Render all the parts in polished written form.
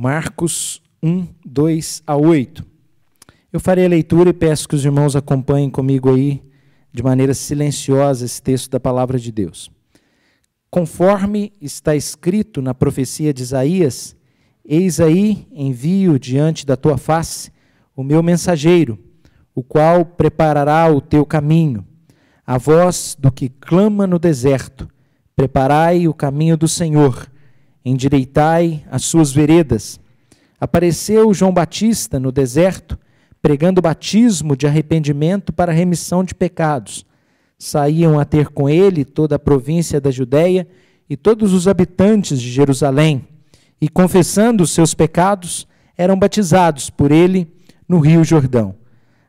Marcos 1, 2 a 8. Eu farei a leitura e peço que os irmãos acompanhem comigo aí, de maneira silenciosa, esse texto da palavra de Deus. Conforme está escrito na profecia de Isaías, eis aí envio diante da tua face o meu mensageiro, o qual preparará o teu caminho. A voz do que clama no deserto, preparai o caminho do Senhor, endireitai as suas veredas. Apareceu João Batista no deserto, pregando batismo de arrependimento para remissão de pecados. Saíam a ter com ele toda a província da Judéia e todos os habitantes de Jerusalém, e confessando os seus pecados, eram batizados por ele no rio Jordão.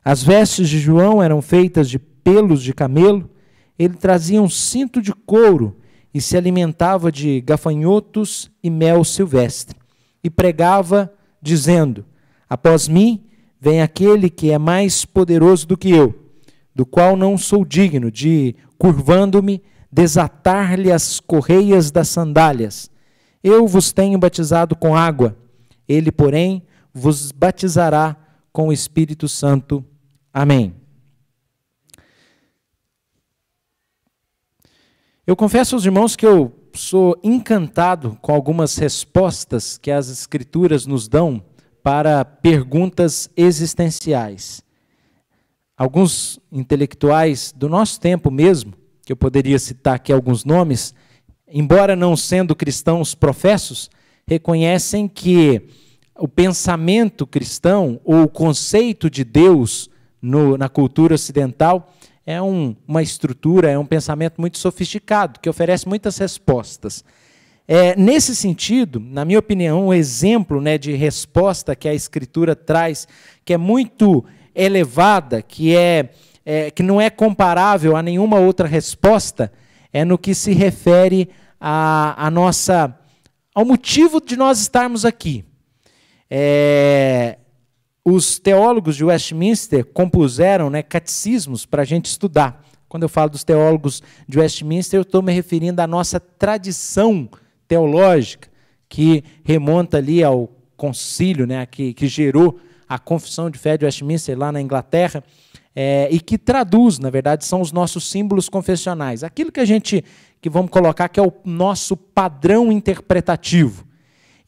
As vestes de João eram feitas de pelos de camelo, ele trazia um cinto de couro e se alimentava de gafanhotos e mel silvestre, e pregava, dizendo: após mim vem aquele que é mais poderoso do que eu, do qual não sou digno de, curvando-me, desatar-lhe as correias das sandálias. Eu vos tenho batizado com água, ele, porém, vos batizará com o Espírito Santo. Amém. Eu confesso aos irmãos que eu sou encantado com algumas respostas que as Escrituras nos dão para perguntas existenciais. Alguns intelectuais do nosso tempo mesmo, que eu poderia citar aqui alguns nomes, embora não sendo cristãos professos, reconhecem que o pensamento cristão, ou o conceito de Deus na cultura ocidental, é uma estrutura, é um pensamento muito sofisticado, que oferece muitas respostas. Nesse sentido, na minha opinião, um exemplo, de resposta que a Escritura traz, que é muito elevada, que não é comparável a nenhuma outra resposta, é no que se refere ao motivo de nós estarmos aqui. Os teólogos de Westminster compuseram catecismos para a gente estudar. Quando eu falo dos teólogos de Westminster, eu estou me referindo à nossa tradição teológica, que remonta ali ao concílio, que gerou a Confissão de Fé de Westminster lá na Inglaterra, e que traduz, na verdade, são os nossos símbolos confessionais. Aquilo que vamos colocar que é o nosso padrão interpretativo.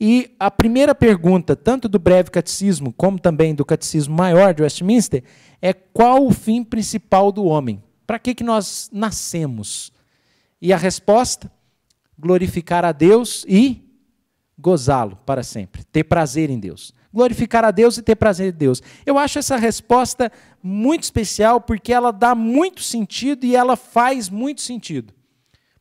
E a primeira pergunta, tanto do breve catecismo, como também do catecismo maior de Westminster, é: qual o fim principal do homem? Para que nós nascemos? E a resposta: glorificar a Deus e gozá-lo para sempre, ter prazer em Deus. Glorificar a Deus e ter prazer em Deus. Eu acho essa resposta muito especial, porque ela dá muito sentido e ela faz muito sentido.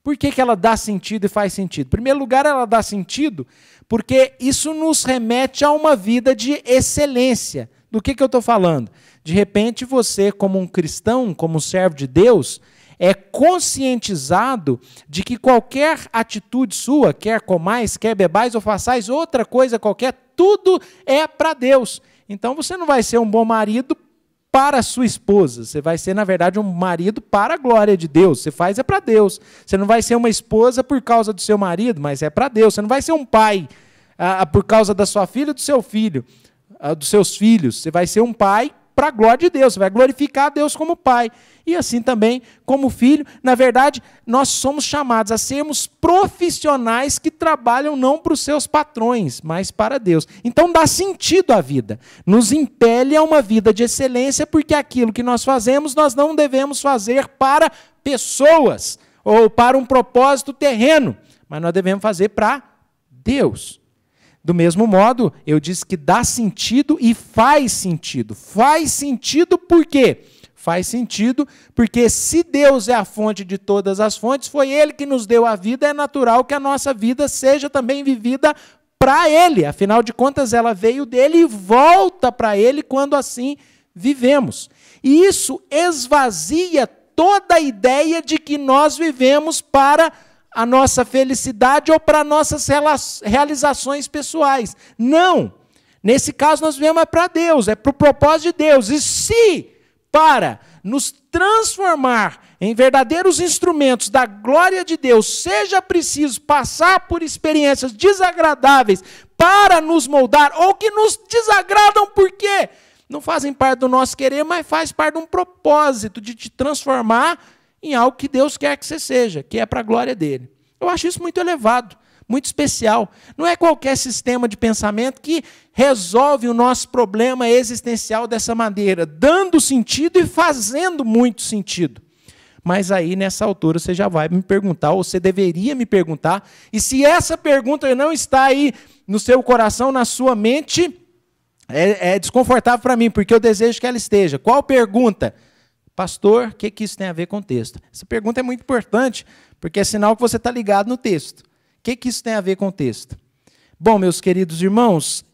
Por que ela dá sentido e faz sentido? Em primeiro lugar, ela dá sentido porque isso nos remete a uma vida de excelência. Do que eu estou falando? De repente, você, como um cristão, como um servo de Deus, é conscientizado de que qualquer atitude sua, quer comais, quer bebais ou façais outra coisa qualquer, tudo é para Deus. Então, você não vai ser um bom marido para a sua esposa, você vai ser, na verdade, um marido para a glória de Deus. Você faz para Deus. Você não vai ser uma esposa por causa do seu marido, mas é para Deus. Você não vai ser um pai por causa da sua filha ou do seu filho, dos seus filhos. Você vai ser um pai para a glória de Deus. Você vai glorificar a Deus como pai. E assim também, como filho, na verdade, nós somos chamados a sermos profissionais que trabalham não para os seus patrões, mas para Deus. Então dá sentido à vida. Nos impele a uma vida de excelência, porque aquilo que nós fazemos, nós não devemos fazer para pessoas ou para um propósito terreno, mas nós devemos fazer para Deus. Do mesmo modo, eu disse que dá sentido e faz sentido. Faz sentido por quê? Faz sentido porque se Deus é a fonte de todas as fontes, foi Ele que nos deu a vida, é natural que a nossa vida seja também vivida para Ele. Afinal de contas, ela veio dele e volta para Ele quando assim vivemos. E isso esvazia toda a ideia de que nós vivemos para a nossa felicidade ou para nossas realizações pessoais. Não! Nesse caso, nós vivemos para Deus, é para o propósito de Deus. E se para nos transformar em verdadeiros instrumentos da glória de Deus, seja preciso passar por experiências desagradáveis para nos moldar, ou que nos desagradam porque não fazem parte do nosso querer, mas faz parte de um propósito de te transformar em algo que Deus quer que você seja, que é para a glória dele. Eu acho isso muito elevado, muito especial. Não é qualquer sistema de pensamento que resolve o nosso problema existencial dessa maneira, dando sentido e fazendo muito sentido. Mas aí, nessa altura, você já vai me perguntar, ou você deveria me perguntar, e se essa pergunta não está aí no seu coração, na sua mente, é desconfortável para mim, porque eu desejo que ela esteja. Qual pergunta? Pastor, o que isso tem a ver com o texto? Essa pergunta é muito importante, porque é sinal que você está ligado no texto. O que isso tem a ver com o texto? Bom, meus queridos irmãos,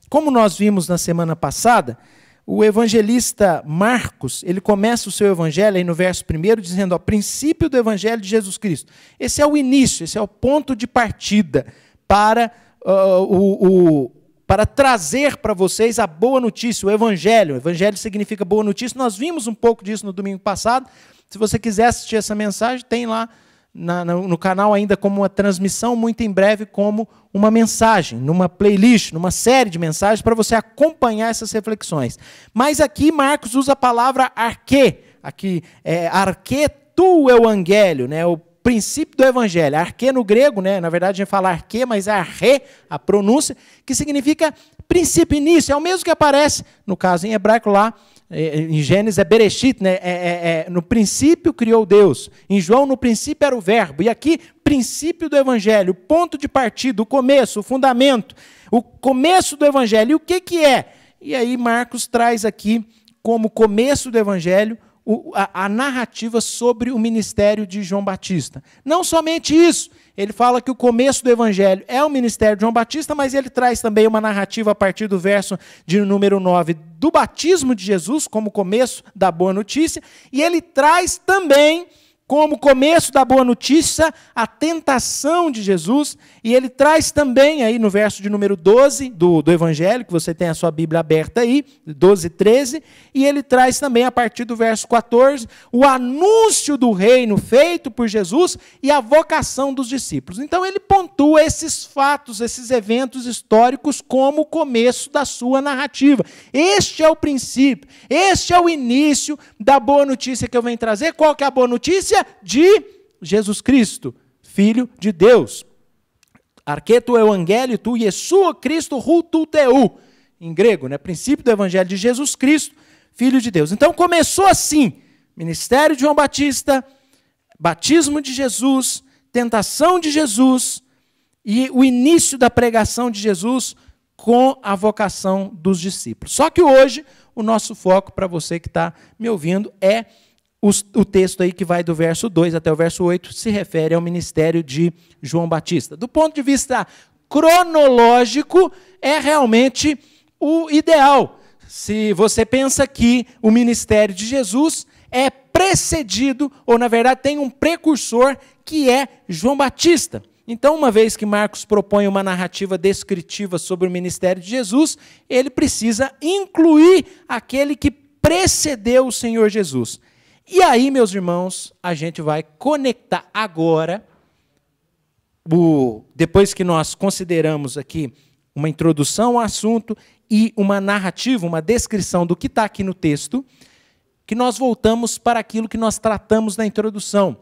como nós vimos na semana passada, o evangelista Marcos, ele começa o seu evangelho aí no verso 1 dizendo, ó, princípio do evangelho de Jesus Cristo. Esse é o início, esse é o ponto de partida para para trazer para vocês a boa notícia, o evangelho. O evangelho significa boa notícia. Nós vimos um pouco disso no domingo passado. Se você quiser assistir essa mensagem, tem lá no canal ainda como uma transmissão, muito em breve como uma mensagem, numa playlist, numa série de mensagens para você acompanhar essas reflexões. Mas aqui Marcos usa a palavra arquê, aqui arquê tu evangélio, né? O princípio do evangelho. Arquê no grego, né? Na verdade a gente fala arquê, mas é arre, a pronúncia, que significa princípio, início, é o mesmo que aparece, no caso em hebraico lá, em Gênesis é Bereshit, né? No princípio criou Deus. Em João, no princípio era o verbo. E aqui, princípio do evangelho, o ponto de partida, o começo, o fundamento, o começo do evangelho. E o que é? E aí Marcos traz aqui, como começo do evangelho, a narrativa sobre o ministério de João Batista. Não somente isso, ele fala que o começo do evangelho é o ministério de João Batista, mas ele traz também uma narrativa a partir do verso de número 9 do batismo de Jesus, como começo da boa notícia, e ele traz também como começo da boa notícia a tentação de Jesus, e ele traz também aí no verso de número 12 do Evangelho, que você tem a sua Bíblia aberta aí, 12, 13, e ele traz também a partir do verso 14, o anúncio do reino feito por Jesus e a vocação dos discípulos. Então ele pontua esses fatos, esses eventos históricos como o começo da sua narrativa. Este é o princípio, este é o início da boa notícia que eu venho trazer. Qual que é a boa notícia? De Jesus Cristo, Filho de Deus. Arqueto evangélio tu Yeshua Cristo hu tu teu. Em grego, né? Princípio do evangelho de Jesus Cristo, Filho de Deus. Então começou assim, ministério de João Batista, batismo de Jesus, tentação de Jesus e o início da pregação de Jesus com a vocação dos discípulos. Só que hoje o nosso foco, para você que está me ouvindo, é o texto aí que vai do verso 2 até o verso 8, se refere ao ministério de João Batista. Do ponto de vista cronológico, é realmente o ideal. Se você pensa que o ministério de Jesus é precedido, ou na verdade tem um precursor, que é João Batista. Então, uma vez que Marcos propõe uma narrativa descritiva sobre o ministério de Jesus, ele precisa incluir aquele que precedeu o Senhor Jesus. E aí, meus irmãos, a gente vai conectar agora, depois que nós consideramos aqui uma introdução ao assunto e uma narrativa, uma descrição do que está aqui no texto, que nós voltamos para aquilo que nós tratamos na introdução,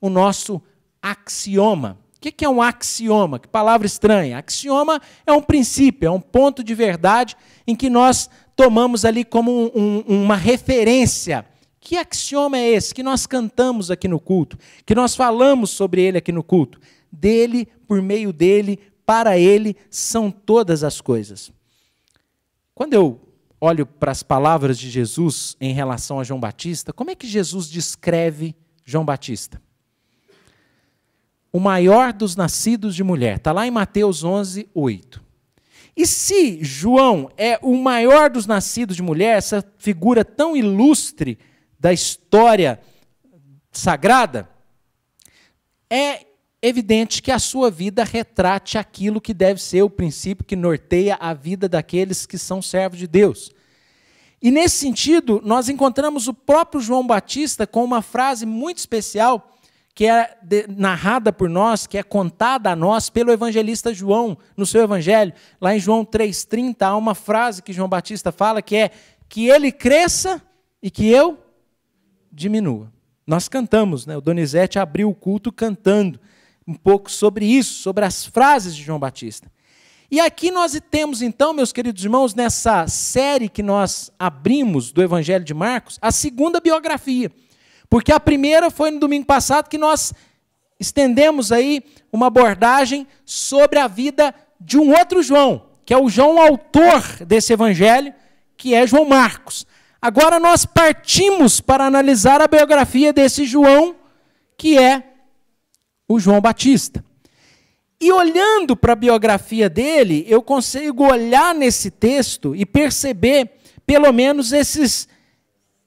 o nosso axioma. O que é um axioma? Que palavra estranha. Axioma é um princípio, é um ponto de verdade em que nós tomamos ali como uma referência. Que axioma é esse que nós cantamos aqui no culto, que nós falamos sobre ele aqui no culto? Dele, por meio dele, para ele, são todas as coisas. Quando eu olho para as palavras de Jesus em relação a João Batista, como é que Jesus descreve João Batista? O maior dos nascidos de mulher. Está lá em Mateus 11, 8. E se João é o maior dos nascidos de mulher, essa figura tão ilustre da história sagrada, é evidente que a sua vida retrate aquilo que deve ser o princípio que norteia a vida daqueles que são servos de Deus. E nesse sentido, nós encontramos o próprio João Batista com uma frase muito especial, que é narrada por nós, que é contada a nós pelo evangelista João, no seu evangelho. Lá em João 3,30, há uma frase que João Batista fala, que é que ele cresça e que eu diminua. Nós cantamos, né? O Donizete abriu o culto cantando um pouco sobre isso, sobre as frases de João Batista. E aqui nós temos então, meus queridos irmãos, nessa série que nós abrimos do Evangelho de Marcos, a segunda biografia. Porque a primeira foi no domingo passado que nós estendemos aí uma abordagem sobre a vida de um outro João, que é o João autor desse evangelho, que é João Marcos. Agora nós partimos para analisar a biografia desse João, que é o João Batista. E olhando para a biografia dele, eu consigo olhar nesse texto e perceber pelo menos esses...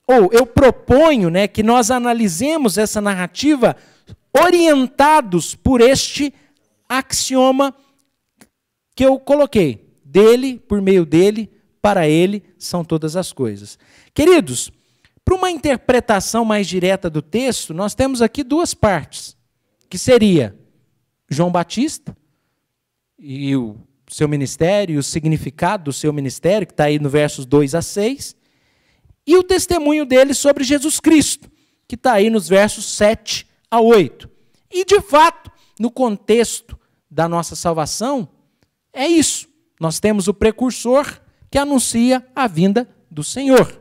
Ou eu proponho, né, que nós analisemos essa narrativa orientados por este axioma que eu coloquei. Dele, por meio dele, para ele são todas as coisas. Queridos, para uma interpretação mais direta do texto, nós temos aqui duas partes, que seria João Batista e o seu ministério, e o significado do seu ministério, que está aí no versos 2 a 6, e o testemunho dele sobre Jesus Cristo, que está aí nos versos 7 a 8. E, de fato, no contexto da nossa salvação, é isso. Nós temos o precursor que anuncia a vinda do Senhor.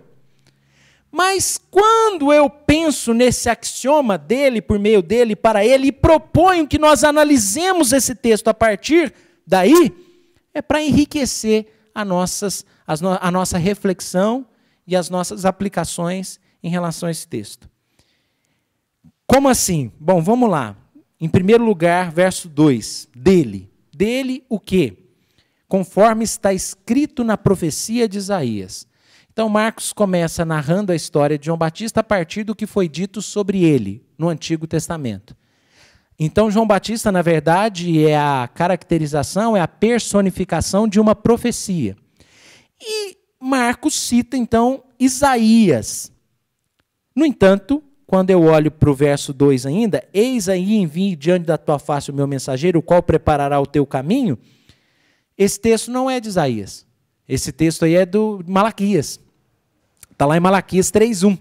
Mas quando eu penso nesse axioma dele, por meio dele, para ele, e proponho que nós analisemos esse texto a partir daí, é para enriquecer a nossa reflexão e as nossas aplicações em relação a esse texto. Como assim? Bom, vamos lá. Em primeiro lugar, verso 2, dele. Dele o quê? Conforme está escrito na profecia de Isaías. Então, Marcos começa narrando a história de João Batista a partir do que foi dito sobre ele no Antigo Testamento. Então, João Batista, na verdade, é a caracterização, é a personificação de uma profecia. E Marcos cita, então, Isaías. No entanto, quando eu olho para o verso 2 ainda, eis aí envie diante da tua face o meu mensageiro, o qual preparará o teu caminho, esse texto não é de Isaías. Esse texto aí é do Malaquias. Está lá em Malaquias 3:1.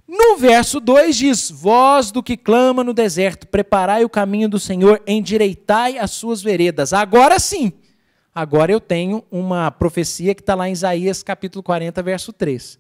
No verso 2 diz, voz do que clama no deserto, preparai o caminho do Senhor, endireitai as suas veredas. Agora sim, agora eu tenho uma profecia que está lá em Isaías capítulo 40, verso 3.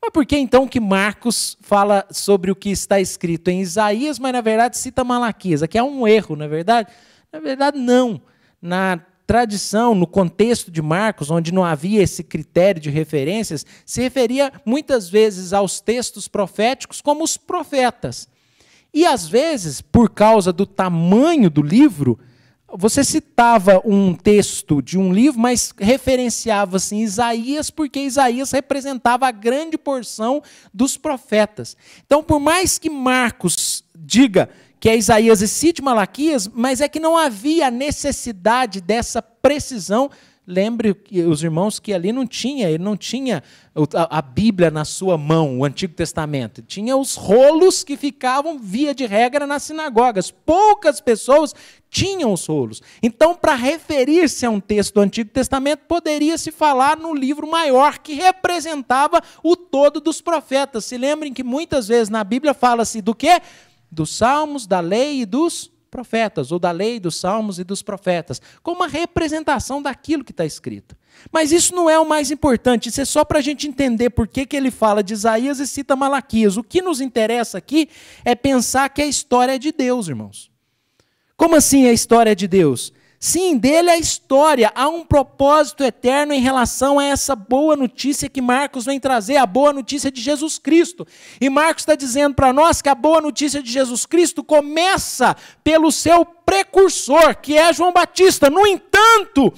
Mas por que então que Marcos fala sobre o que está escrito em Isaías, mas na verdade cita Malaquias? Aqui é um erro, não é verdade? Na verdade não. Na tradição, no contexto de Marcos, onde não havia esse critério de referências, se referia muitas vezes aos textos proféticos como os profetas. E às vezes, por causa do tamanho do livro, você citava um texto de um livro, mas referenciava-se em Isaías, porque Isaías representava a grande porção dos profetas. Então, por mais que Marcos diga que é Isaías e cite Malaquias, mas é que não havia necessidade dessa precisão. Lembre os irmãos que ali ele não tinha a Bíblia na sua mão, o Antigo Testamento. Tinha os rolos que ficavam, via de regra, nas sinagogas. Poucas pessoas tinham os rolos. Então, para referir-se a um texto do Antigo Testamento, poderia-se falar no livro maior, que representava o todo dos profetas. Se lembrem que muitas vezes na Bíblia fala-se do quê? Dos salmos, da lei e dos profetas, ou da lei, dos salmos e dos profetas, como uma representação daquilo que está escrito. Mas isso não é o mais importante, isso é só para a gente entender por que ele fala de Isaías e cita Malaquias. O que nos interessa aqui é pensar que a história é de Deus, irmãos. Como assim a história é de Deus? Sim, dele é a história, há um propósito eterno em relação a essa boa notícia que Marcos vem trazer, a boa notícia de Jesus Cristo. E Marcos está dizendo para nós que a boa notícia de Jesus Cristo começa pelo seu precursor, que é João Batista. No entanto,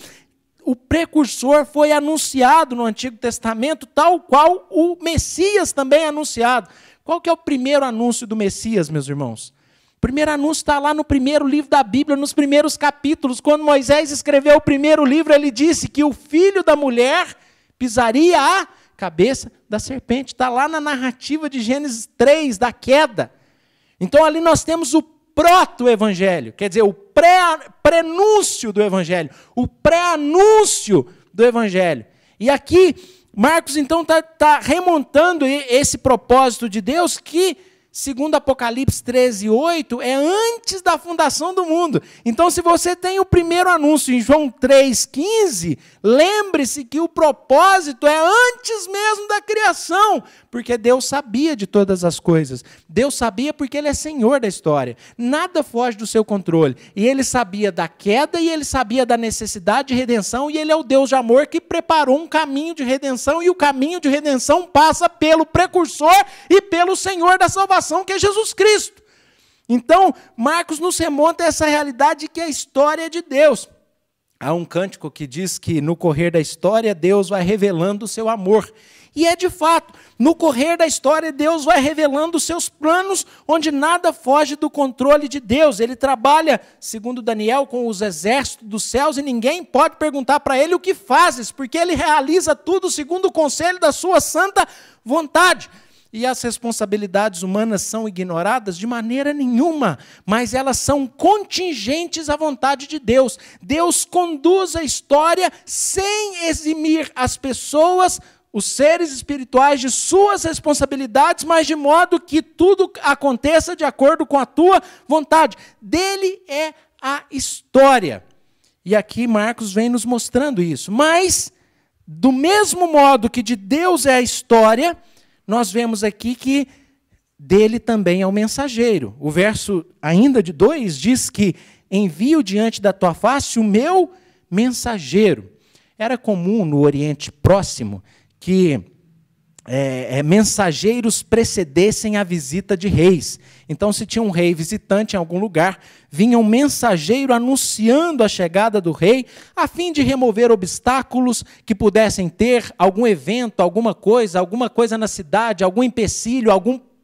o precursor foi anunciado no Antigo Testamento, tal qual o Messias também é anunciado. Qual que é o primeiro anúncio do Messias, meus irmãos? O primeiro anúncio está lá no primeiro livro da Bíblia, nos primeiros capítulos. Quando Moisés escreveu o primeiro livro, ele disse que o filho da mulher pisaria a cabeça da serpente. Está lá na narrativa de Gênesis 3, da queda. Então ali nós temos o proto-evangelho, quer dizer, o prenúncio do evangelho, o pré-anúncio do evangelho. E aqui, Marcos então está remontando esse propósito de Deus que, segundo Apocalipse 13:8, é antes da fundação do mundo. Então, se você tem o primeiro anúncio em João 3,15, lembre-se que o propósito é antes mesmo da criação, porque Deus sabia de todas as coisas. Deus sabia porque Ele é Senhor da história. Nada foge do seu controle. E Ele sabia da queda, e Ele sabia da necessidade de redenção, e Ele é o Deus de amor que preparou um caminho de redenção, e o caminho de redenção passa pelo precursor e pelo Senhor da salvação, que é Jesus Cristo. Então, Marcos nos remonta a essa realidade que é a história de Deus. Há um cântico que diz que no correr da história Deus vai revelando o seu amor. E é de fato, no correr da história Deus vai revelando os seus planos, onde nada foge do controle de Deus. Ele trabalha, segundo Daniel, com os exércitos dos céus, e ninguém pode perguntar para ele o que fazes, porque ele realiza tudo segundo o conselho da sua santa vontade. E as responsabilidades humanas são ignoradas de maneira nenhuma, mas elas são contingentes à vontade de Deus. Deus conduz a história sem eximir as pessoas, os seres espirituais, de suas responsabilidades, mas de modo que tudo aconteça de acordo com a tua vontade. Dele é a história. E aqui Marcos vem nos mostrando isso. Mas, do mesmo modo que de Deus é a história, nós vemos aqui que dele também é o mensageiro. O verso ainda de 2 diz que envio diante da tua face o meu mensageiro. Era comum no Oriente Próximo que mensageiros precedessem a visita de reis. Então, se tinha um rei visitante em algum lugar, vinha um mensageiro anunciando a chegada do rei, a fim de remover obstáculos que pudessem ter, algum evento, alguma coisa na cidade, algum empecilho,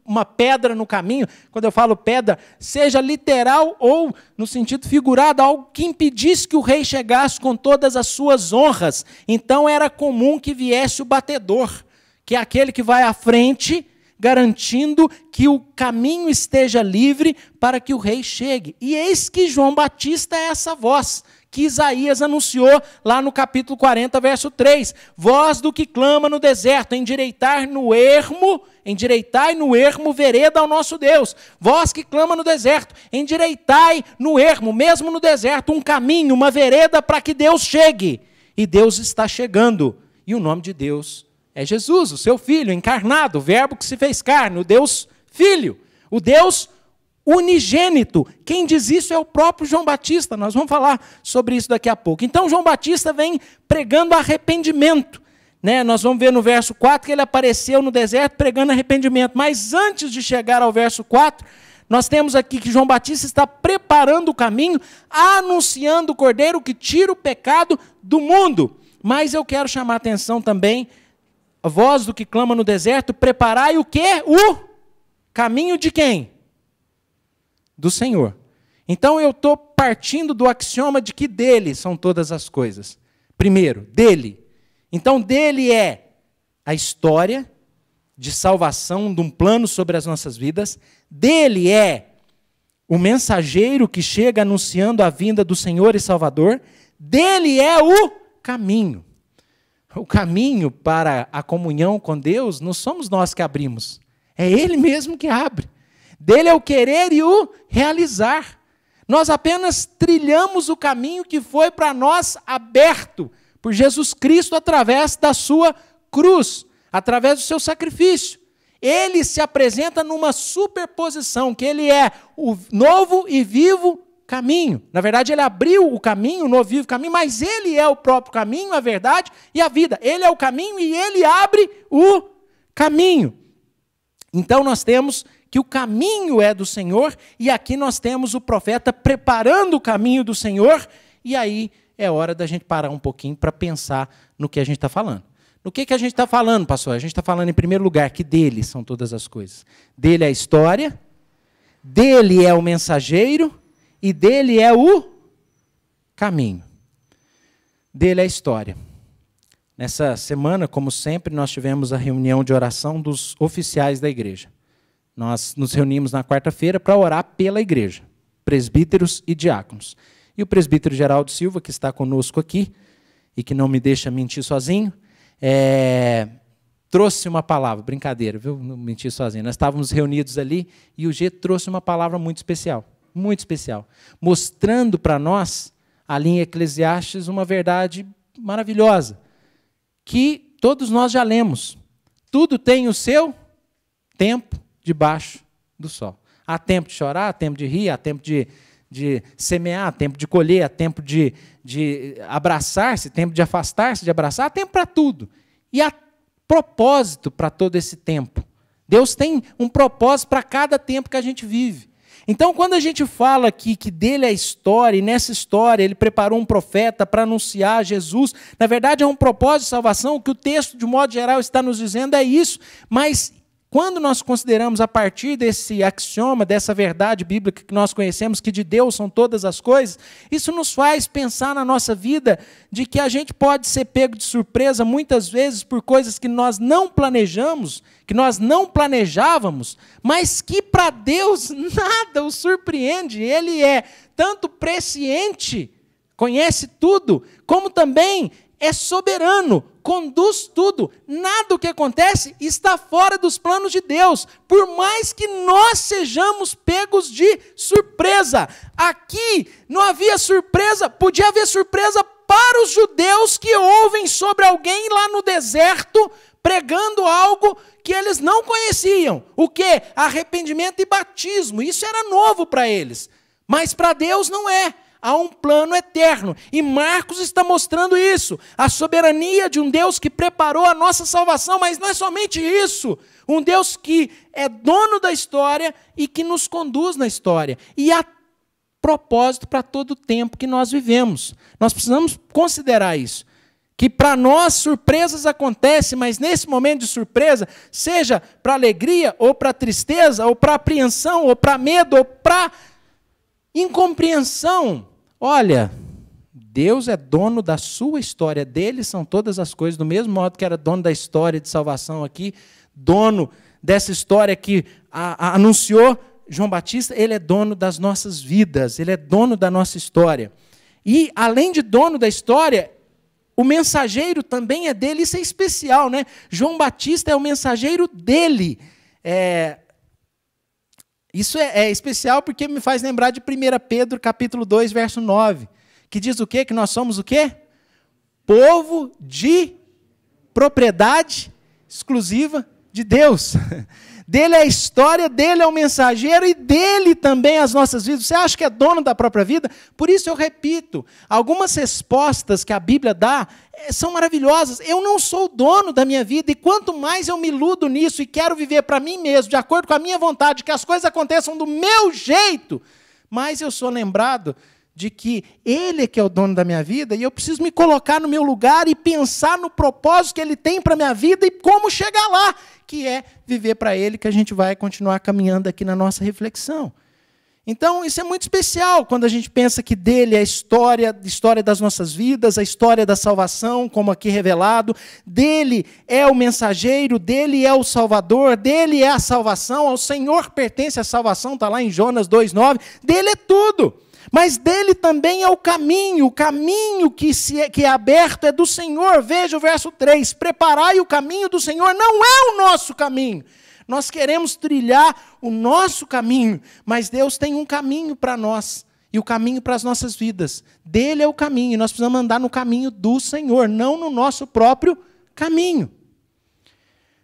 uma pedra no caminho. Quando eu falo pedra, seja literal ou no sentido figurado, algo que impedisse que o rei chegasse com todas as suas honras. Então era comum que viesse o batedor, que é aquele que vai à frente, garantindo que o caminho esteja livre para que o rei chegue. E eis que João Batista é essa voz que Isaías anunciou lá no capítulo 40, verso 3. Voz do que clama no deserto, endireitai no ermo vereda ao nosso Deus. Voz que clama no deserto, endireitai no ermo, mesmo no deserto, um caminho, uma vereda para que Deus chegue. E Deus está chegando. E o nome de Deus é Jesus, o seu Filho encarnado, o verbo que se fez carne, o Deus Filho, o Deus unigênito. Quem diz isso é o próprio João Batista. Nós vamos falar sobre isso daqui a pouco. Então, João Batista vem pregando arrependimento. Nós vamos ver no verso 4 que ele apareceu no deserto pregando arrependimento. Mas antes de chegar ao verso 4, nós temos aqui que João Batista está preparando o caminho, anunciando o Cordeiro que tira o pecado do mundo. Mas eu quero chamar a atenção também, a voz do que clama no deserto, preparai o quê? O caminho de quem? Do Senhor. Então eu estou partindo do axioma de que dele são todas as coisas. Primeiro, dele. Então dele é a história de salvação, de um plano sobre as nossas vidas. Dele é o mensageiro que chega anunciando a vinda do Senhor e Salvador. Dele é o caminho. O caminho para a comunhão com Deus não somos nós que abrimos. É Ele mesmo que abre. Dele é o querer e o realizar. Nós apenas trilhamos o caminho que foi para nós aberto por Jesus Cristo através da sua cruz, através do seu sacrifício. Ele se apresenta numa superposição, que ele é o novo e vivo caminho. Na verdade, ele abriu o caminho, o novo e vivo caminho, mas ele é o próprio caminho, a verdade e a vida. Ele é o caminho e ele abre o caminho. Então nós temos que o caminho é do Senhor, e aqui nós temos o profeta preparando o caminho do Senhor, e aí é hora da gente parar um pouquinho para pensar no que a gente está falando. No que a gente está falando, pastor? A gente está falando, em primeiro lugar, que dele são todas as coisas. Dele é a história, dele é o mensageiro, e dele é o caminho. Dele é a história. Nessa semana, como sempre, nós tivemos a reunião de oração dos oficiais da igreja. Nós nos reunimos na quarta-feira para orar pela igreja, presbíteros e diáconos. E o presbítero Geraldo Silva, que está conosco aqui, e que não me deixa mentir sozinho, trouxe uma palavra, brincadeira, viu? Não mentir sozinho. Nós estávamos reunidos ali e o G trouxe uma palavra muito especial, mostrando para nós, ali em Eclesiastes, uma verdade maravilhosa, que todos nós já lemos. Tudo tem o seu tempo debaixo do sol. Há tempo de chorar, há tempo de rir, há tempo de semear, há tempo de colher, há tempo de abraçar-se, tempo de afastar-se, de abraçar, há tempo para tudo. E há propósito para todo esse tempo. Deus tem um propósito para cada tempo que a gente vive. Então, quando a gente fala aqui que dele é a história, e nessa história ele preparou um profeta para anunciar Jesus, na verdade é um propósito de salvação, o que o texto, de modo geral, está nos dizendo é isso, mas quando nós consideramos a partir desse axioma, dessa verdade bíblica que nós conhecemos, que de Deus são todas as coisas, isso nos faz pensar na nossa vida de que a gente pode ser pego de surpresa muitas vezes por coisas que nós não planejamos, que nós não planejávamos, mas que para Deus nada o surpreende. Ele é tanto presciente, conhece tudo, como também é soberano, conduz tudo. Nada do que acontece está fora dos planos de Deus, por mais que nós sejamos pegos de surpresa. Aqui não havia surpresa, podia haver surpresa para os judeus que ouvem sobre alguém lá no deserto pregando algo que eles não conheciam. O quê? Arrependimento e batismo. Isso era novo para eles, mas para Deus não é. Há um plano eterno, e Marcos está mostrando isso, a soberania de um Deus que preparou a nossa salvação, mas não é somente isso, um Deus que é dono da história e que nos conduz na história, e há propósito para todo o tempo que nós vivemos. Nós precisamos considerar isso, que para nós surpresas acontecem, mas nesse momento de surpresa, seja para alegria, ou para tristeza, ou para apreensão, ou para medo, ou para incompreensão, olha, Deus é dono da sua história, dele são todas as coisas, do mesmo modo que era dono da história de salvação aqui, dono dessa história que anunciou João Batista, ele é dono das nossas vidas, ele é dono da nossa história. E, além de dono da história, o mensageiro também é dele, isso é especial, né? João Batista é o mensageiro dele. Isso é especial porque me faz lembrar de 1 Pedro, capítulo 2, verso 9, que diz o quê? Que nós somos o quê? Povo de propriedade exclusiva de Deus. Dele é a história, dele é o mensageiro e dele também as nossas vidas. Você acha que é dono da própria vida? Por isso eu repito, algumas respostas que a Bíblia dá são maravilhosas. Eu não sou dono da minha vida e quanto mais eu me iludo nisso e quero viver para mim mesmo, de acordo com a minha vontade, que as coisas aconteçam do meu jeito, mais eu sou lembrado de que Ele é que é o dono da minha vida e eu preciso me colocar no meu lugar e pensar no propósito que Ele tem para a minha vida e como chegar lá, que é viver para Ele, que a gente vai continuar caminhando aqui na nossa reflexão. Então, isso é muito especial, quando a gente pensa que dele é a história das nossas vidas, a história da salvação, como aqui revelado, dele é o mensageiro, dele é o Salvador, dele é a salvação, ao Senhor pertence a salvação, está lá em Jonas 2,9, dele é tudo. Mas dele também é o caminho que é aberto é do Senhor. Veja o verso 3, preparai o caminho do Senhor, não é o nosso caminho. Nós queremos trilhar o nosso caminho, mas Deus tem um caminho para nós, e o caminho para as nossas vidas. Dele é o caminho, e nós precisamos andar no caminho do Senhor, não no nosso próprio caminho.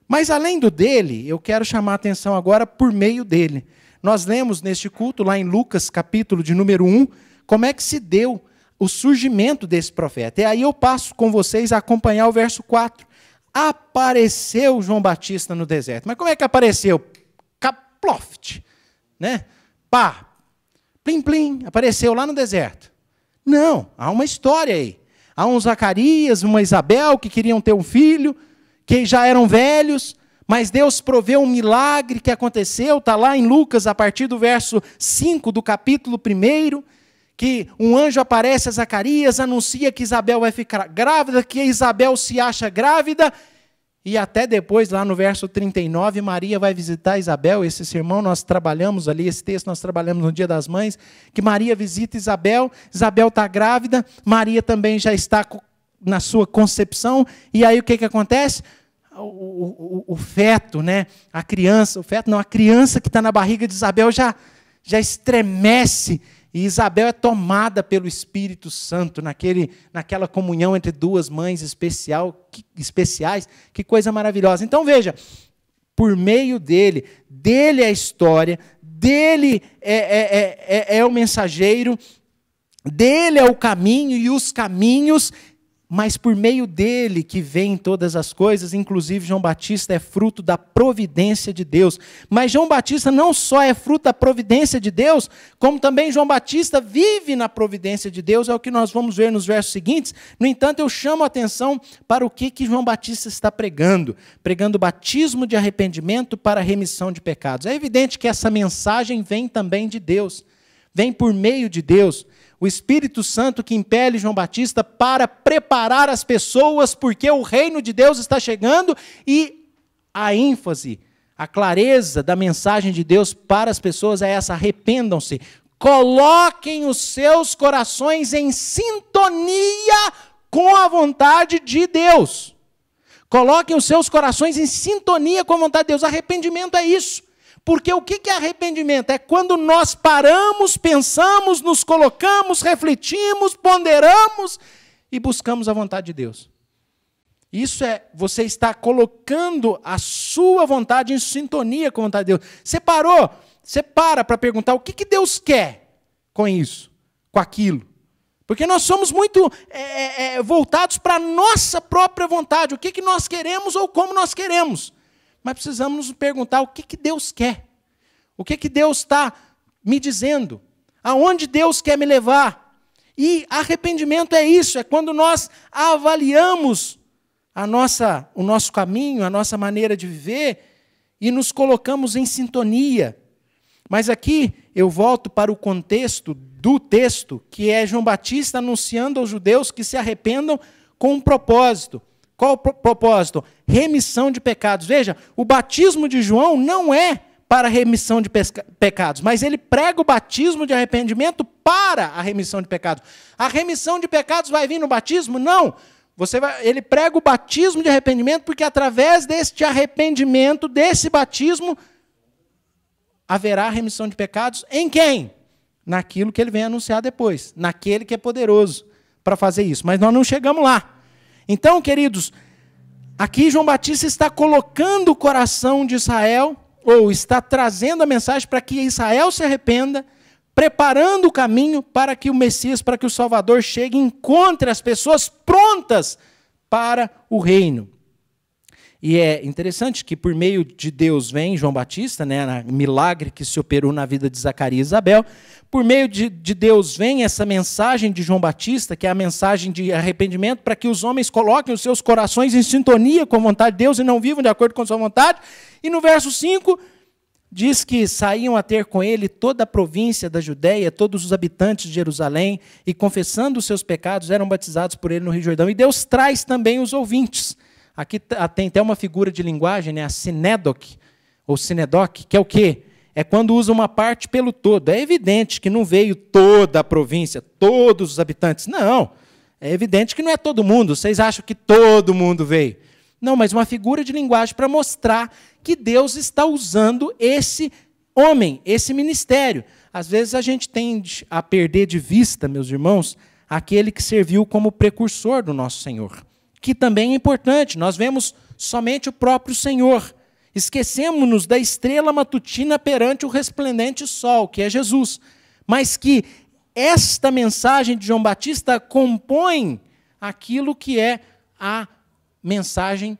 Mas além do dele, eu quero chamar a atenção agora por meio dele. Nós lemos neste culto, lá em Lucas, capítulo de número 1, como é que se deu o surgimento desse profeta. E aí eu passo com vocês a acompanhar o verso 4. Apareceu João Batista no deserto. Mas como é que apareceu? Caploft, né? Pá, plim, plim, apareceu lá no deserto. Não, há uma história aí. Há um Zacarias, uma Isabel que queriam ter um filho, que já eram velhos, mas Deus proveu um milagre que aconteceu, está lá em Lucas, a partir do verso 5 do capítulo 1, que um anjo aparece a Zacarias, anuncia que Isabel vai ficar grávida, que Isabel se acha grávida, e até depois, lá no verso 39, Maria vai visitar Isabel. Esse sermão nós trabalhamos ali, esse texto nós trabalhamos no Dia das Mães, que Maria visita Isabel, Isabel está grávida, Maria também já está na sua concepção, e aí o que acontece? O feto, né? A criança que está na barriga de Isabel já estremece, e Isabel é tomada pelo Espírito Santo, naquela comunhão entre duas mães especiais, que coisa maravilhosa. Então veja, por meio dele é a história, dele é o mensageiro, dele é o caminho e os caminhos, mas por meio dele que vem todas as coisas, inclusive João Batista é fruto da providência de Deus. Mas João Batista não só é fruto da providência de Deus, como também João Batista vive na providência de Deus, é o que nós vamos ver nos versos seguintes. No entanto, eu chamo a atenção para o que João Batista está pregando. Pregando o batismo de arrependimento para a remissão de pecados. É evidente que essa mensagem vem também de Deus, vem por meio de Deus. O Espírito Santo que impele João Batista para preparar as pessoas, porque o reino de Deus está chegando, e a ênfase, a clareza da mensagem de Deus para as pessoas é essa: arrependam-se, coloquem os seus corações em sintonia com a vontade de Deus. Coloquem os seus corações em sintonia com a vontade de Deus. Arrependimento é isso. Porque o que é arrependimento? É quando nós paramos, pensamos, nos colocamos, refletimos, ponderamos e buscamos a vontade de Deus. Isso é, você está colocando a sua vontade em sintonia com a vontade de Deus. Você parou, você para perguntar o que Deus quer com isso, com aquilo. Porque nós somos muito voltados para a nossa própria vontade, o que nós queremos ou como nós queremos. Mas precisamos nos perguntar o que Deus quer. O que Deus está me dizendo. Aonde Deus quer me levar. E arrependimento é isso, é quando nós avaliamos o nosso caminho, a nossa maneira de viver, e nos colocamos em sintonia. Mas aqui eu volto para o contexto do texto, que é João Batista anunciando aos judeus que se arrependam com um propósito. Qual o propósito? Remissão de pecados. Veja, o batismo de João não é para remissão de pecados, mas ele prega o batismo de arrependimento para a remissão de pecados. A remissão de pecados vai vir no batismo? Não. Ele prega o batismo de arrependimento porque através deste arrependimento, desse batismo, haverá remissão de pecados em quem? Naquilo que ele vem anunciar depois, naquele que é poderoso para fazer isso. Mas nós não chegamos lá. Então, queridos, aqui João Batista está colocando o coração de Israel, ou está trazendo a mensagem para que Israel se arrependa, preparando o caminho para que o Messias, para que o Salvador chegue e encontre as pessoas prontas para o reino. E é interessante que por meio de Deus vem João Batista, né, milagre que se operou na vida de Zacarias e Isabel, por meio de Deus vem essa mensagem de João Batista, que é a mensagem de arrependimento, para que os homens coloquem os seus corações em sintonia com a vontade de Deus e não vivam de acordo com a sua vontade. E no verso 5, diz que saíam a ter com ele toda a província da Judéia, todos os habitantes de Jerusalém, e confessando os seus pecados, eram batizados por ele no Rio Jordão. E Deus traz também os ouvintes. Aqui tem até uma figura de linguagem, né, a sinédoque, ou sinedoque, que é o quê? É quando usa uma parte pelo todo. É evidente que não veio toda a província, todos os habitantes. Não, é evidente que não é todo mundo. Vocês acham que todo mundo veio? Não, mas uma figura de linguagem para mostrar que Deus está usando esse homem, esse ministério. Às vezes a gente tende a perder de vista, meus irmãos, aquele que serviu como precursor do nosso Senhor, que também é importante. Nós vemos somente o próprio Senhor. Esquecemos-nos da estrela matutina perante o resplendente sol, que é Jesus. Mas que esta mensagem de João Batista compõe aquilo que é a mensagem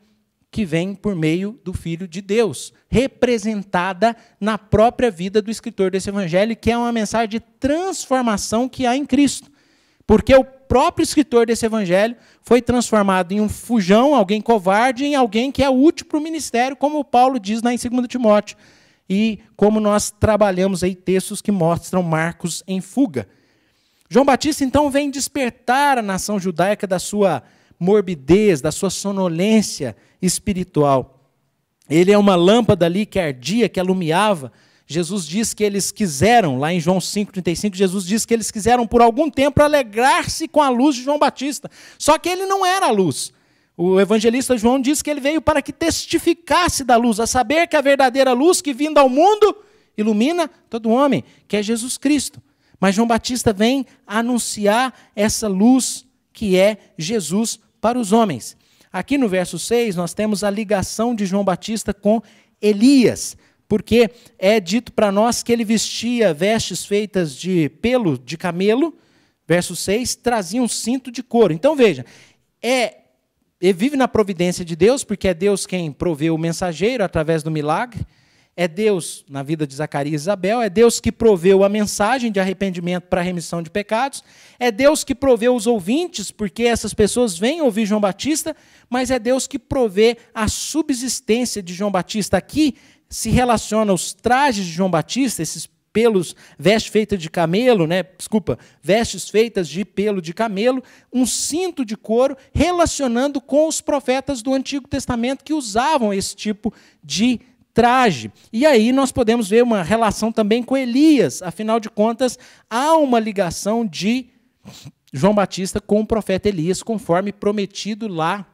que vem por meio do Filho de Deus, representada na própria vida do escritor desse evangelho, que é uma mensagem de transformação que há em Cristo. Porque o próprio escritor desse evangelho foi transformado em um fujão, alguém covarde, em alguém que é útil para o ministério, como Paulo diz lá em 2 Timóteo. E como nós trabalhamos aí textos que mostram Marcos em fuga. João Batista, então, vem despertar a nação judaica da sua morbidez, da sua sonolência espiritual. Ele é uma lâmpada ali que ardia, que alumiava. Jesus diz que eles quiseram, lá em João 5,35, Jesus diz que eles quiseram por algum tempo alegrar-se com a luz de João Batista. Só que ele não era a luz. O evangelista João diz que ele veio para que testificasse da luz, a saber que a verdadeira luz que vindo ao mundo ilumina todo homem, que é Jesus Cristo. Mas João Batista vem anunciar essa luz que é Jesus para os homens. Aqui no verso 6 nós temos a ligação de João Batista com Elias, porque é dito para nós que ele vestia vestes feitas de pelo de camelo, verso 6, trazia um cinto de couro. Então veja, ele vive na providência de Deus, porque é Deus quem proveu o mensageiro através do milagre, é Deus, na vida de Zacarias e Isabel, é Deus que proveu a mensagem de arrependimento para a remissão de pecados, é Deus que proveu os ouvintes, porque essas pessoas vêm ouvir João Batista, mas é Deus que provê a subsistência de João Batista. Aqui se relaciona os trajes de João Batista, esses pelos, vestes feitas de camelo, vestes feitas de pelo de camelo, um cinto de couro, relacionando com os profetas do Antigo Testamento que usavam esse tipo de traje. E aí nós podemos ver uma relação também com Elias, afinal de contas, há uma ligação de João Batista com o profeta Elias, conforme prometido lá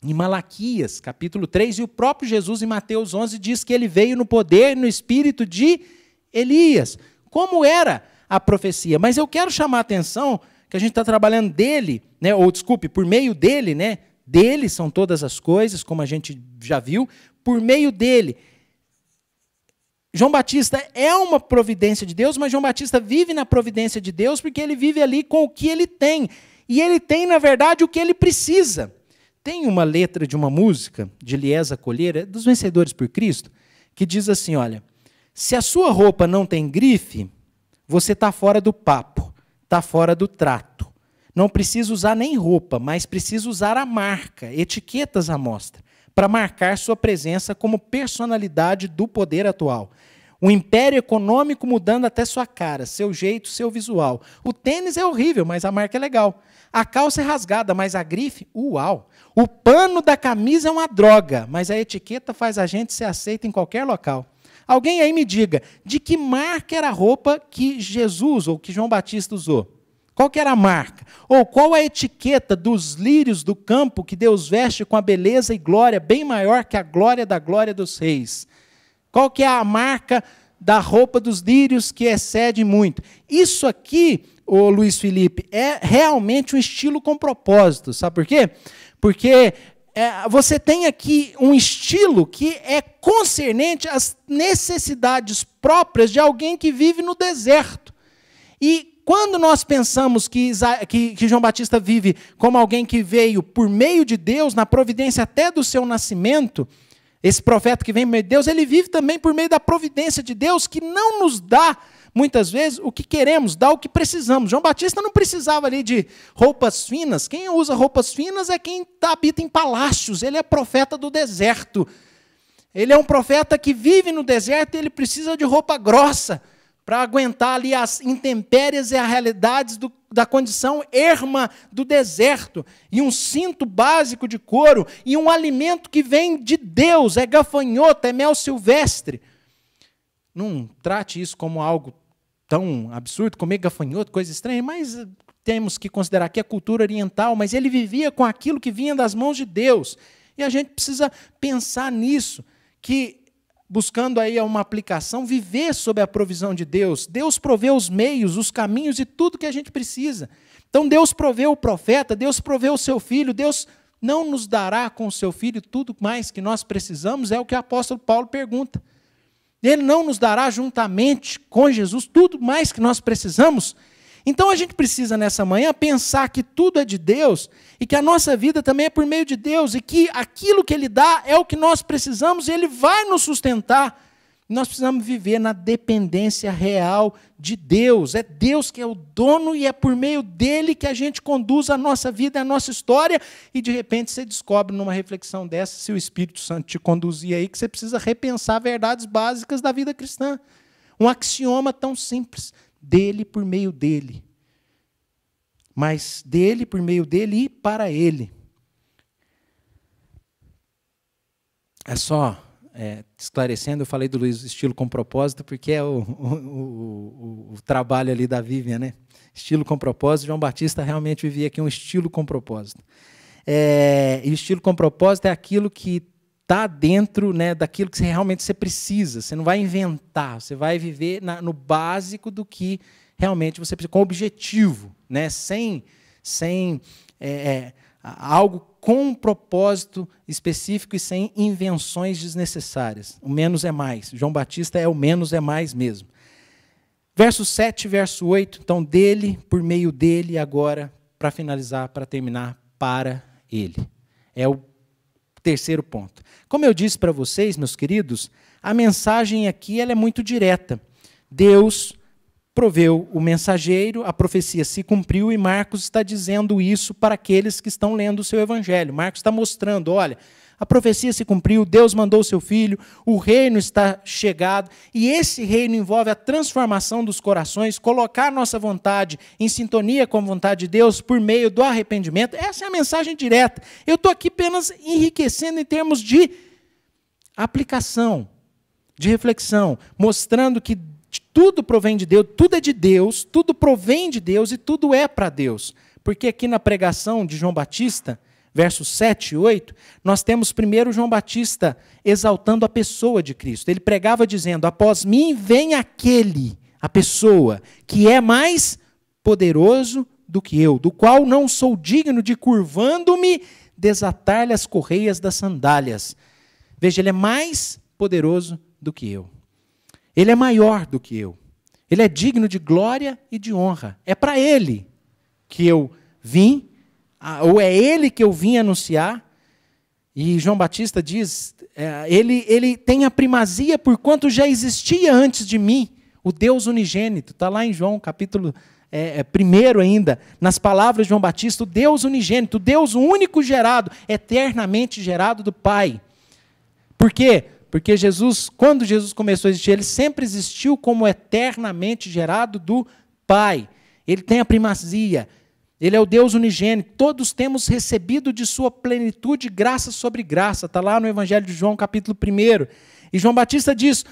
em Malaquias, capítulo 3, e o próprio Jesus, em Mateus 11, diz que ele veio no poder e no espírito de Elias. Como era a profecia? Mas eu quero chamar a atenção que a gente está trabalhando por meio dele, dele são todas as coisas, como a gente já viu, por meio dele. João Batista é uma providência de Deus, mas João Batista vive na providência de Deus porque ele vive ali com o que ele tem. E ele tem, na verdade, o que ele precisa. Tem uma letra de uma música, de Eliezer Colheira, dos Vencedores por Cristo, que diz assim, olha, se a sua roupa não tem grife, você está fora do papo, está fora do trato. Não precisa usar nem roupa, mas precisa usar a marca, etiquetas à mostra, para marcar sua presença como personalidade do poder atual. O império econômico mudando até sua cara, seu jeito, seu visual. O tênis é horrível, mas a marca é legal. A calça é rasgada, mas a grife, uau. O pano da camisa é uma droga, mas a etiqueta faz a gente ser aceito em qualquer local. Alguém aí me diga, de que marca era a roupa que Jesus ou que João Batista usou? Qual que era a marca? Ou qual a etiqueta dos lírios do campo que Deus veste com a beleza e glória bem maior que a glória da glória dos reis? Qual que é a marca da roupa dos lírios que excede muito? Isso aqui, ô Luiz Felipe, é realmente um estilo com propósito. Sabe por quê? Porque você tem aqui um estilo que é concernente às necessidades próprias de alguém que vive no deserto. E quando nós pensamos que João Batista vive como alguém que veio por meio de Deus, na providência até do seu nascimento, esse profeta que vem por meio de Deus, ele vive também por meio da providência de Deus, que não nos dá, muitas vezes, o que queremos, dá o que precisamos. João Batista não precisava ali de roupas finas. Quem usa roupas finas é quem habita em palácios. Ele é profeta do deserto. Ele é um profeta que vive no deserto e ele precisa de roupa grossa, para aguentar ali as intempéries e as realidades da condição erma do deserto, e um cinto básico de couro, e um alimento que vem de Deus, é gafanhoto, é mel silvestre. Não trate isso como algo tão absurdo, comer gafanhoto, coisa estranha, mas temos que considerar que é cultura oriental, mas ele vivia com aquilo que vinha das mãos de Deus, e a gente precisa pensar nisso, que buscando aí uma aplicação, viver sob a provisão de Deus. Deus provê os meios, os caminhos e tudo que a gente precisa. Então Deus proveu o profeta, Deus proveu o seu filho, Deus não nos dará com o seu filho tudo mais que nós precisamos, é o que o apóstolo Paulo pergunta. Ele não nos dará juntamente com Jesus tudo mais que nós precisamos? Então a gente precisa nessa manhã pensar que tudo é de Deus e que a nossa vida também é por meio de Deus e que aquilo que Ele dá é o que nós precisamos e Ele vai nos sustentar. Nós precisamos viver na dependência real de Deus. É Deus que é o dono e é por meio dele que a gente conduz a nossa vida, a nossa história, e de repente você descobre numa reflexão dessa, se o Espírito Santo te conduzir aí, que você precisa repensar verdades básicas da vida cristã. Um axioma tão simples, dele por meio dele. mas dele, por meio dele e para ele. É só, esclarecendo, eu falei do estilo com propósito, porque é o trabalho ali da Vivian, né? Estilo com propósito. João Batista realmente vivia aqui um estilo com propósito. E o estilo com propósito é aquilo que está dentro, né, daquilo que realmente você precisa. Você não vai inventar, você vai viver no básico do que realmente você precisa, com objetivo, né, sem algo com um propósito específico e sem invenções desnecessárias. O menos é mais. João Batista é o menos é mais mesmo. Verso 7, verso 8, então, dele, por meio dele, agora, para finalizar, para terminar, para ele. É o terceiro ponto. Como eu disse para vocês, meus queridos, a mensagem aqui ela é muito direta. Deus proveu o mensageiro, a profecia se cumpriu e Marcos está dizendo isso para aqueles que estão lendo o seu evangelho. Marcos está mostrando, olha, a profecia se cumpriu, Deus mandou o seu filho, o reino está chegado, e esse reino envolve a transformação dos corações, colocar nossa vontade em sintonia com a vontade de Deus por meio do arrependimento. Essa é a mensagem direta. Eu estou aqui apenas enriquecendo em termos de aplicação, de reflexão, mostrando que tudo provém de Deus, tudo é de Deus, tudo provém de Deus e tudo é para Deus. Porque aqui na pregação de João Batista, versos 7 e 8, nós temos primeiro João Batista exaltando a pessoa de Cristo. Ele pregava dizendo, após mim vem aquele, a pessoa, que é mais poderoso do que eu, do qual não sou digno de, curvando-me, desatar-lhe as correias das sandálias. Veja, ele é mais poderoso do que eu. Ele é maior do que eu. Ele é digno de glória e de honra. É para ele que eu vim, ou é ele que eu vim anunciar. E João Batista diz, ele tem a primazia por quanto já existia antes de mim, o Deus unigênito. Está lá em João, capítulo 1 ainda, nas palavras de João Batista, o Deus unigênito, o Deus único gerado, eternamente gerado do Pai. Por quê? Porque Jesus, quando Jesus começou a existir, ele sempre existiu como eternamente gerado do Pai. Ele tem a primazia, ele é o Deus unigênito, todos temos recebido de sua plenitude graça sobre graça. Está lá no Evangelho de João, capítulo 1. E João Batista diz,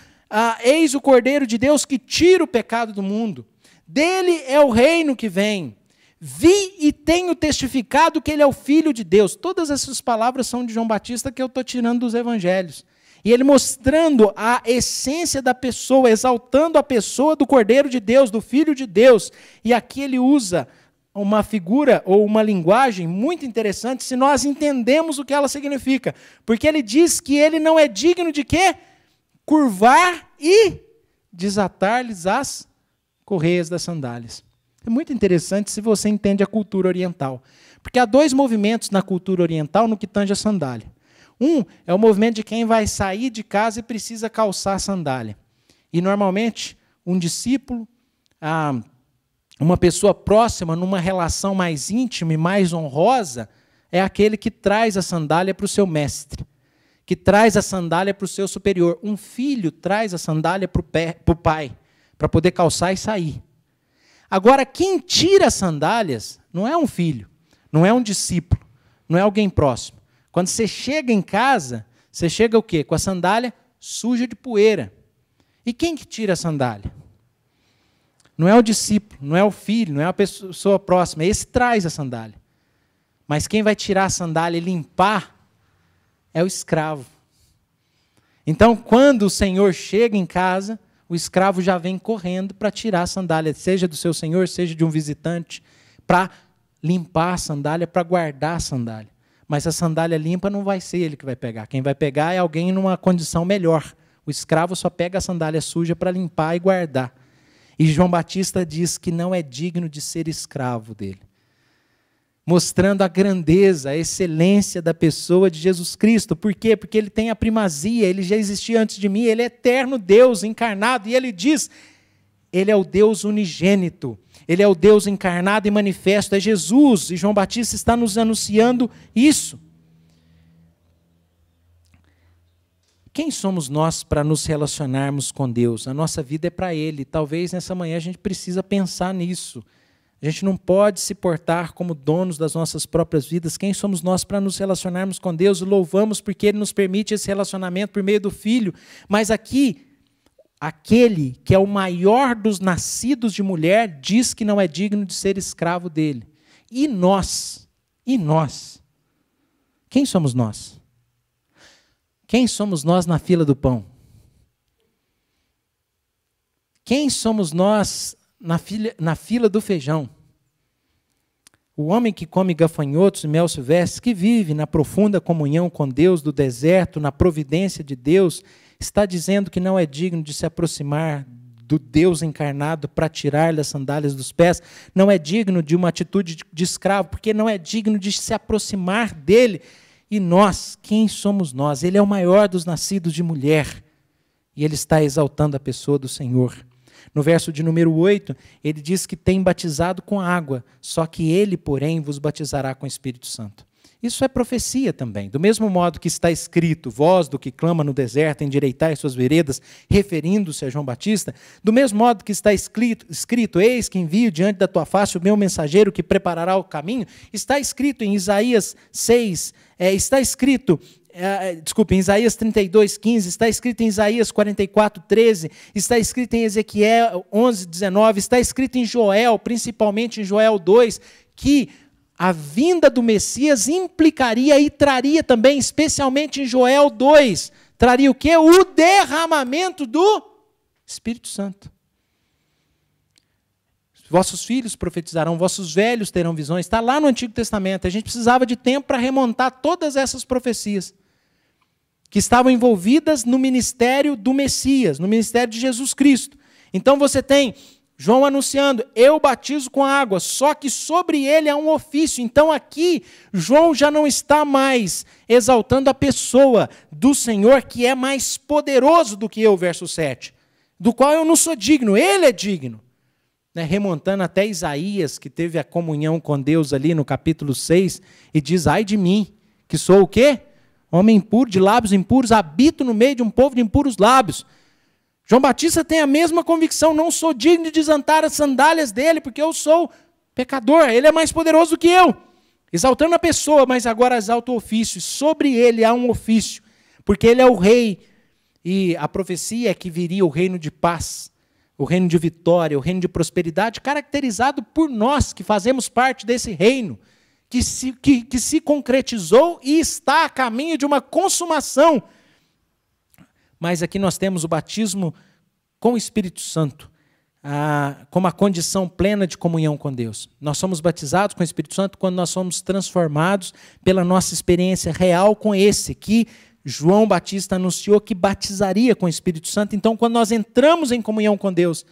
eis o Cordeiro de Deus que tira o pecado do mundo. Dele é o reino que vem. Vi e tenho testificado que ele é o Filho de Deus. Todas essas palavras são de João Batista que eu estou tirando dos Evangelhos. E ele mostrando a essência da pessoa, exaltando a pessoa do Cordeiro de Deus, do Filho de Deus. E aqui ele usa uma figura ou uma linguagem muito interessante se nós entendemos o que ela significa. Porque ele diz que ele não é digno de quê? Curvar e desatar-lhes as correias das sandálias. É muito interessante se você entende a cultura oriental. Porque há dois movimentos na cultura oriental no que tange a sandália. Um é o movimento de quem vai sair de casa e precisa calçar a sandália. E, normalmente, um discípulo, uma pessoa próxima, numa relação mais íntima e mais honrosa, é aquele que traz a sandália para o seu mestre, que traz a sandália para o seu superior. Um filho traz a sandália para o pai, para poder calçar e sair. Agora, quem tira as sandálias não é um filho, não é um discípulo, não é alguém próximo. Quando você chega em casa, você chega o quê? Com a sandália suja de poeira. E quem que tira a sandália? Não é o discípulo, não é o filho, não é a pessoa próxima. Esse traz a sandália. Mas quem vai tirar a sandália e limpar é o escravo. Então, quando o senhor chega em casa, o escravo já vem correndo para tirar a sandália, seja do seu senhor, seja de um visitante, para limpar a sandália, para guardar a sandália. Mas a sandália limpa não vai ser ele que vai pegar. Quem vai pegar é alguém numa condição melhor. O escravo só pega a sandália suja para limpar e guardar. E João Batista diz que não é digno de ser escravo dele. Mostrando a grandeza, a excelência da pessoa de Jesus Cristo. Por quê? Porque ele tem a primazia, ele já existia antes de mim, ele é eterno Deus encarnado. E ele diz, ele é o Deus unigênito. Ele é o Deus encarnado e manifesto, é Jesus, e João Batista está nos anunciando isso. Quem somos nós para nos relacionarmos com Deus? A nossa vida é para Ele. Talvez nessa manhã a gente precisa pensar nisso. A gente não pode se portar como donos das nossas próprias vidas. Quem somos nós para nos relacionarmos com Deus? Louvamos porque Ele nos permite esse relacionamento por meio do Filho. Mas aqui, aquele que é o maior dos nascidos de mulher diz que não é digno de ser escravo dele. E nós? E nós? Quem somos nós? Quem somos nós na fila do pão? Quem somos nós na fila do feijão? O homem que come gafanhotos e mel silvestre, que vive na profunda comunhão com Deus do deserto, na providência de Deus, está dizendo que não é digno de se aproximar do Deus encarnado para tirar-lhe as sandálias dos pés, não é digno de uma atitude de escravo, porque não é digno de se aproximar dele. E nós, quem somos nós? Ele é o maior dos nascidos de mulher, e ele está exaltando a pessoa do Senhor. No verso de número 8, ele diz que tem batizado com água, só que ele, porém, vos batizará com o Espírito Santo. Isso é profecia também. Do mesmo modo que está escrito, vós do que clama no deserto, endireitai suas veredas, referindo-se a João Batista, do mesmo modo que está escrito, eis que envio diante da tua face o meu mensageiro que preparará o caminho, está escrito em Isaías 6, está escrito... em Isaías 32:15, está escrito em Isaías 44:13, está escrito em Ezequiel 11:19, está escrito em Joel, principalmente em Joel 2, que a vinda do Messias implicaria e traria também, especialmente em Joel 2, traria o quê? O derramamento do Espírito Santo. Vossos filhos profetizarão, vossos velhos terão visões. Está lá no Antigo Testamento. A gente precisava de tempo para remontar todas essas profecias que estavam envolvidas no ministério do Messias, no ministério de Jesus Cristo. Então você tem João anunciando, eu batizo com água, só que sobre ele há um ofício. Então aqui, João já não está mais exaltando a pessoa do Senhor, que é mais poderoso do que eu, verso 7, do qual eu não sou digno, ele é digno. Remontando até Isaías, que teve a comunhão com Deus ali no capítulo 6, e diz, ai de mim, que sou o quê? Homem impuro, de lábios impuros, habito no meio de um povo de impuros lábios. João Batista tem a mesma convicção, não sou digno de desatar as sandálias dele, porque eu sou pecador, ele é mais poderoso do que eu. Exaltando a pessoa, mas agora exalta o ofício, sobre ele há um ofício, porque ele é o rei, e a profecia é que viria o reino de paz, o reino de vitória, o reino de prosperidade, caracterizado por nós, que fazemos parte desse reino, que se concretizou e está a caminho de uma consumação. Mas aqui nós temos o batismo com o Espírito Santo, como a condição plena de comunhão com Deus. Nós somos batizados com o Espírito Santo quando nós somos transformados pela nossa experiência real com esse, que João Batista anunciou que batizaria com o Espírito Santo. Então, quando nós entramos em comunhão com Deus,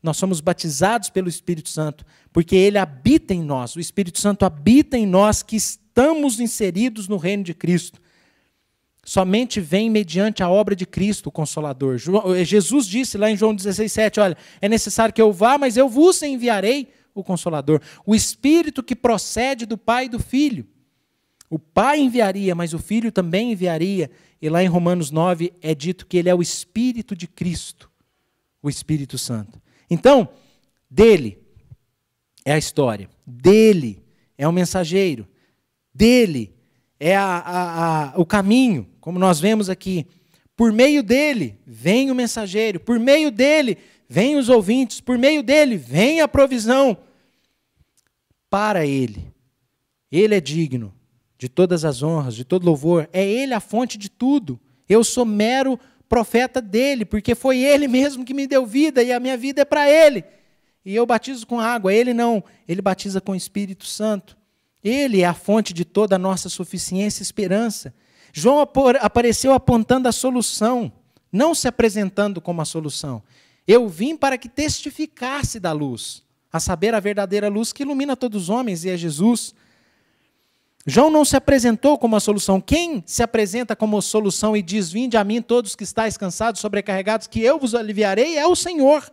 nós somos batizados pelo Espírito Santo, porque ele habita em nós, o Espírito Santo habita em nós que estamos inseridos no reino de Cristo. Somente vem mediante a obra de Cristo, o Consolador. Jesus disse lá em João 16:7, olha, é necessário que eu vá, mas eu vos enviarei o Consolador. O Espírito que procede do Pai e do Filho. O Pai enviaria, mas o Filho também enviaria. E lá em Romanos 9 é dito que ele é o Espírito de Cristo, o Espírito Santo. Então, dele é a história, dele é o mensageiro, dele é o caminho, como nós vemos aqui. Por meio dele vem o mensageiro, por meio dele vem os ouvintes, por meio dele vem a provisão. Para ele, ele é digno de todas as honras, de todo louvor, é ele a fonte de tudo. Eu sou mero profeta dele, porque foi ele mesmo que me deu vida, e a minha vida é para ele. E eu batizo com água, ele não, ele batiza com o Espírito Santo. Ele é a fonte de toda a nossa suficiência e esperança. João apareceu apontando a solução, não se apresentando como a solução. Eu vim para que testificasse da luz, a saber, a verdadeira luz que ilumina todos os homens, e é Jesus. João não se apresentou como a solução. Quem se apresenta como solução e diz, vinde a mim todos que estáis cansados, sobrecarregados, que eu vos aliviarei, é o Senhor,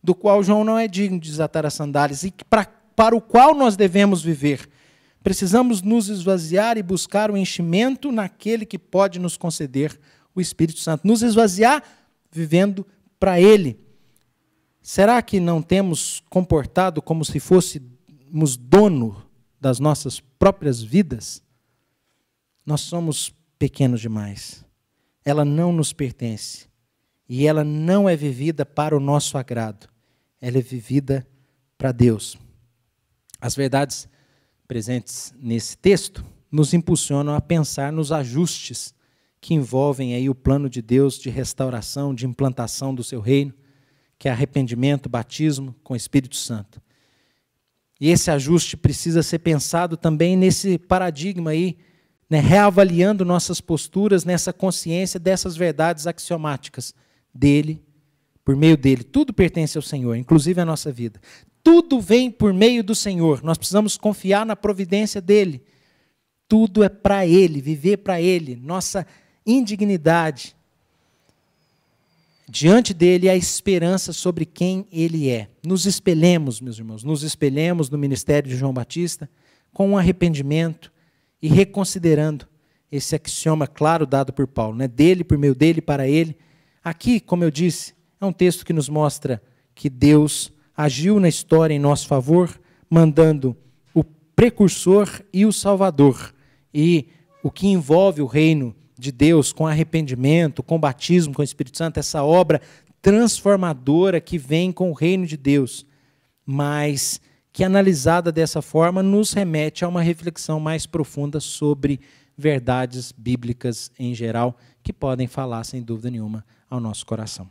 do qual João não é digno de desatar as sandálias, e para o qual nós devemos viver. Precisamos nos esvaziar e buscar o enchimento naquele que pode nos conceder o Espírito Santo. Nos esvaziar vivendo para Ele. Será que não temos comportado como se fôssemos dono das nossas próprias vidas? Nós somos pequenos demais. Ela não nos pertence. E ela não é vivida para o nosso agrado. Ela é vivida para Deus. As verdades presentes nesse texto nos impulsionam a pensar nos ajustes que envolvem aí o plano de Deus de restauração, de implantação do seu reino, que é arrependimento, batismo com o Espírito Santo. E esse ajuste precisa ser pensado também nesse paradigma aí, né, reavaliando nossas posturas nessa consciência dessas verdades axiomáticas dele, por meio dele. Tudo pertence ao Senhor, inclusive a nossa vida. Tudo vem por meio do Senhor. Nós precisamos confiar na providência dele. Tudo é para ele, viver para ele. Nossa indignidade diante dele é a esperança sobre quem ele é. Nos espelhemos, meus irmãos, nos espelhemos no ministério de João Batista com um arrependimento e reconsiderando esse axioma claro dado por Paulo, né? Dele, por meio dele, para ele. Aqui, como eu disse, é um texto que nos mostra que Deus agiu na história em nosso favor, mandando o precursor e o salvador. E o que envolve o reino de Deus com arrependimento, com batismo com o Espírito Santo, essa obra transformadora que vem com o reino de Deus, mas que analisada dessa forma nos remete a uma reflexão mais profunda sobre verdades bíblicas em geral, que podem falar, sem dúvida nenhuma, ao nosso coração.